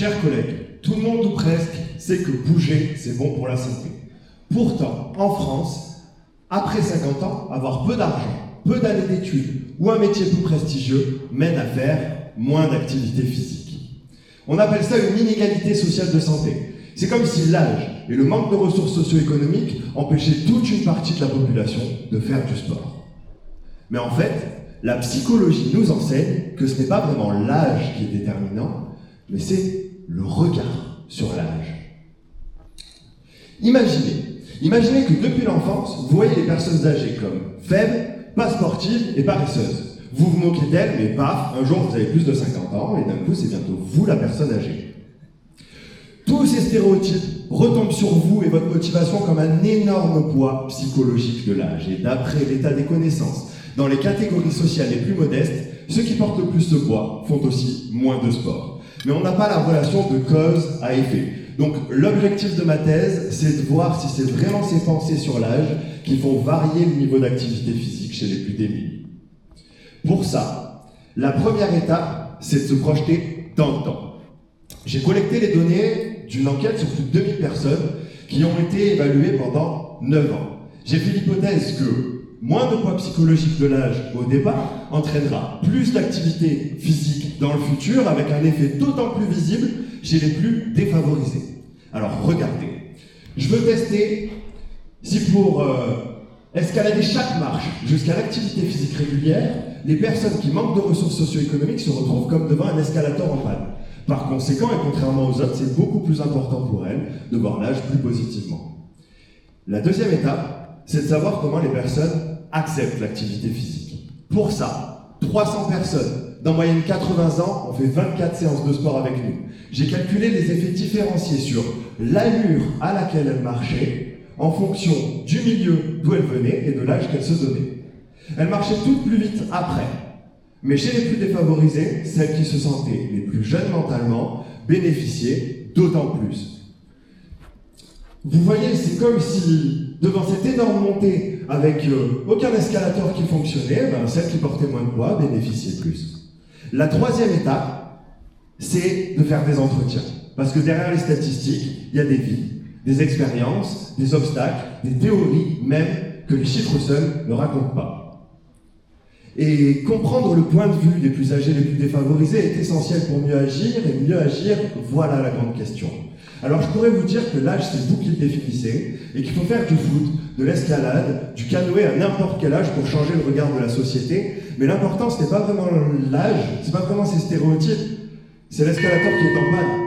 Chers collègues, tout le monde ou presque sait que bouger, c'est bon pour la santé. Pourtant, en France, après 50 ans, avoir peu d'argent, peu d'années d'études ou un métier plus prestigieux mène à faire moins d'activité physique. On appelle ça une inégalité sociale de santé. C'est comme si l'âge et le manque de ressources socio-économiques empêchaient toute une partie de la population de faire du sport. Mais en fait, la psychologie nous enseigne que ce n'est pas vraiment l'âge qui est déterminant, mais c'est le regard sur l'âge. Imaginez que depuis l'enfance, vous voyez les personnes âgées comme faibles, pas sportives et paresseuses. Vous vous moquez d'elles, mais paf, un jour vous avez plus de 50 ans et d'un coup c'est bientôt vous la personne âgée. Tous ces stéréotypes retombent sur vous et votre motivation comme un énorme poids psychologique de l'âge. Et d'après l'état des connaissances, dans les catégories sociales les plus modestes, ceux qui portent le plus ce poids font aussi moins de sport. Mais on n'a pas la relation de cause à effet. Donc l'objectif de ma thèse, c'est de voir si c'est vraiment ces pensées sur l'âge qui font varier le niveau d'activité physique chez les plus démunis. Pour ça, la première étape, c'est de se projeter dans le temps. J'ai collecté les données d'une enquête sur plus de 2000 personnes qui ont été évaluées pendant 9 ans. J'ai fait l'hypothèse que moins de poids psychologique de l'âge au départ entraînera plus d'activité physique dans le futur avec un effet d'autant plus visible chez les plus défavorisés. Alors regardez, je veux tester si pour escalader chaque marche jusqu'à l'activité physique régulière, les personnes qui manquent de ressources socio-économiques se retrouvent comme devant un escalator en panne. Par conséquent, et contrairement aux autres, c'est beaucoup plus important pour elles de voir l'âge plus positivement. La deuxième étape, c'est de savoir comment les personnes acceptent l'activité physique. Pour ça, 300 personnes, d'en moyenne 80 ans, ont fait 24 séances de sport avec nous. J'ai calculé les effets différenciés sur l'allure à laquelle elles marchaient en fonction du milieu d'où elles venaient et de l'âge qu'elles se donnaient. Elles marchaient toutes plus vite après. Mais chez les plus défavorisés, celles qui se sentaient les plus jeunes mentalement bénéficiaient d'autant plus. Vous voyez, c'est comme si, devant cette énorme montée avec aucun escalator qui fonctionnait, celles qui portaient moins de poids bénéficiaient plus. La troisième étape, c'est de faire des entretiens. Parce que derrière les statistiques, il y a des vies, des expériences, des obstacles, des théories même que les chiffres seuls ne racontent pas. Et comprendre le point de vue des plus âgés, les plus défavorisés est essentiel pour mieux agir, et mieux agir, voilà la grande question. Alors je pourrais vous dire que l'âge c'est vous qui le définissez, et qu'il faut faire du foot, de l'escalade, du canoë à n'importe quel âge pour changer le regard de la société, mais l'important ce n'est pas vraiment l'âge, c'est pas vraiment ces stéréotypes, c'est l'escalator qui est en panne.